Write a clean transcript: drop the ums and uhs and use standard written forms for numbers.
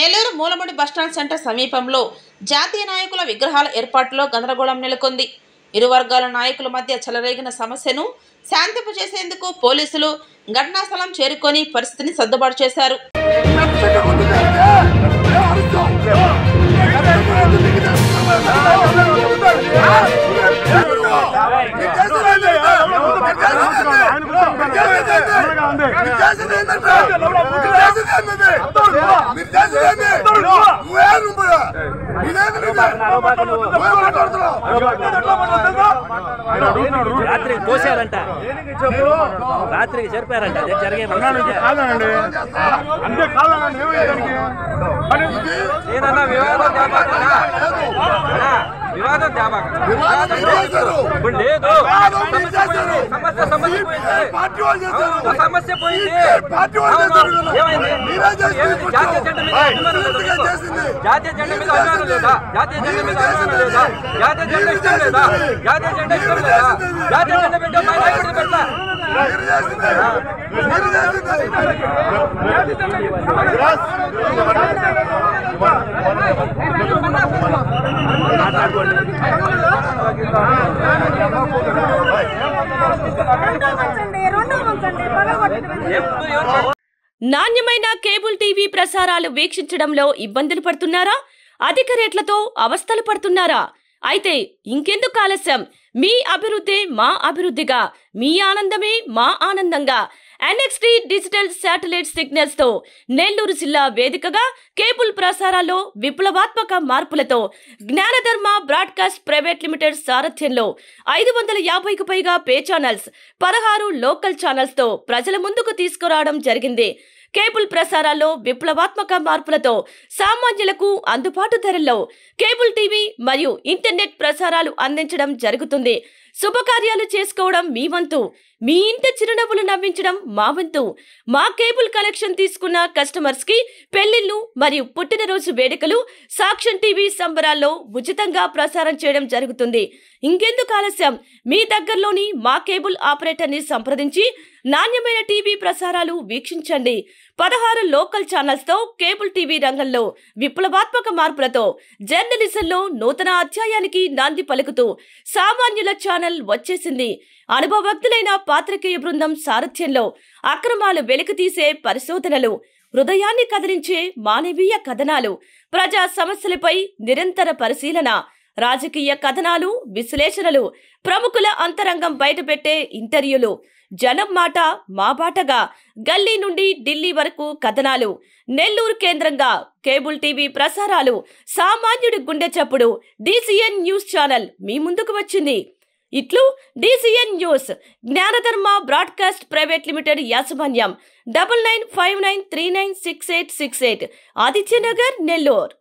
Nellore మూలముడి bus stand centre సమీపంలో జాతీయ నాయకుల విగ్రహాల ఏర్పాటులో గందరగోళం నెలకొంది. ఇరు వర్గాల నాయకుల మధ్య చెలరేగిన సమస్యను శాంతింపజేసేందుకు పోలీసులు ఘటనా స్థలం చేరుకొని పరిస్థితిని సర్దుబాటు చేశారు. రాత్రికి తోసారంట, రాత్రికి జరిపారంట. జరిగే వివాదం సమస్య పోయింది. జాతీయ జెండా మీద అభిమానం లేదా? జాతీయ జెండా మీద అభిమానం లేదా? జాతీయ జెండా ఇష్టం లేదా? జాతీయ జెండా ఇష్టం లేదా? జాతీయ జెండా పెట్టా పెట్టా నాణ్యమైన కేబుల్ టీవీ ప్రసారాలు వీక్షించడంలో ఇబ్బందులు పడుతున్నారా? అధిక రేట్లతో అవస్థలు పడుతున్నారా? అయితే ఇంకెందుకు ఆలస్యం? మీ అభివృద్ధి మా అభివృద్ధిగా, మీ ఆనందమే మా ఆనందంగా NXT డిజిటల్ శాటిలైట్ సిగ్నల్స్ తో నెల్లూరు జిల్లా వేదికగా కేబుల్ ప్రసారాల్లో విప్లవాత్మక మార్పులతో జ్ఞానధర్మ బ్రాడ్కాస్ట్ ప్రైవేట్ లిమిటెడ్ సారథ్యంలో 550కు పైగా పే ఛానల్స్, 16 లోకల్ ఛానల్స్ తో ప్రజల ముందుకు తీసుకురావడం జరిగింది. కేబుల్ ప్రసారాల్లో విప్లవాత్మక మార్పులతో సామాన్యులకు అందుబాటు ధరల్లో కేబుల్ టీవీ మరియు ఇంటర్నెట్ ప్రసారాలు అందించడం జరుగుతుంది. శుభకార్యాలు చేసుకోవడం మీ వంతు, మీ ఇంటి చిరునవ్వులు నవ్వించడం మా వంతు. మా కేబుల్ కనెక్షన్ తీసుకున్న కస్టమర్స్ కి పెళ్లిళ్లు మరియు పుట్టినరోజు వేడుకలు సాక్ష్యం టీవీ సంబరాల్లో ఉచితంగా ప్రసారం చేయడం జరుగుతుంది. ఇంకెందుకు ఆలస్యం? మీ దగ్గరలోని మా కేబుల్ ఆపరేటర్ ని సంప్రదించి నాణ్యమైన టీవీ ప్రసారాలు వీక్షించండి. 16 లోకల్ ఛానల్స్ తో కేబుల్ టీవీ రంగంలో విప్లవాత్మక మార్పులతో జర్నలిజంలో నూతన అధ్యాయానికి నాంది పలుకుతూ సామాన్యుల ఛానల్ వచ్చేసింది. అనుభవజ్ఞులైన పాత్రికేయ బృందం సారథ్యంలో అక్రమాలు వెలికితీసే పరిశోధనలు, హృదయాన్ని కదిలించే మానవీయ కథనాలు, ప్రజా సమస్యలపై నిరంతర పరిశీలన, రాజకీయ కథనాలు, విశ్లేషణలు, ప్రముఖుల అంతరంగం బయటపెట్టే ఇంటర్వ్యూలు, జనం మాట మా బాటగా గల్లీ నుండి ఢిల్లీ వరకు కథనాలు, నెల్లూరు కేంద్రంగా కేబుల్ టీవీ ప్రసారాలు, సామాన్యుడి గుండె చప్పుడు DCN న్యూస్ ఛానల్ మీ ముందుకు వచ్చింది. ఇట్లు DCN news, జ్ఞానధర్మ broadcast private limited యాజమాన్యం, 9959396868, ఆదిత్యనగర్, నెల్లూరు.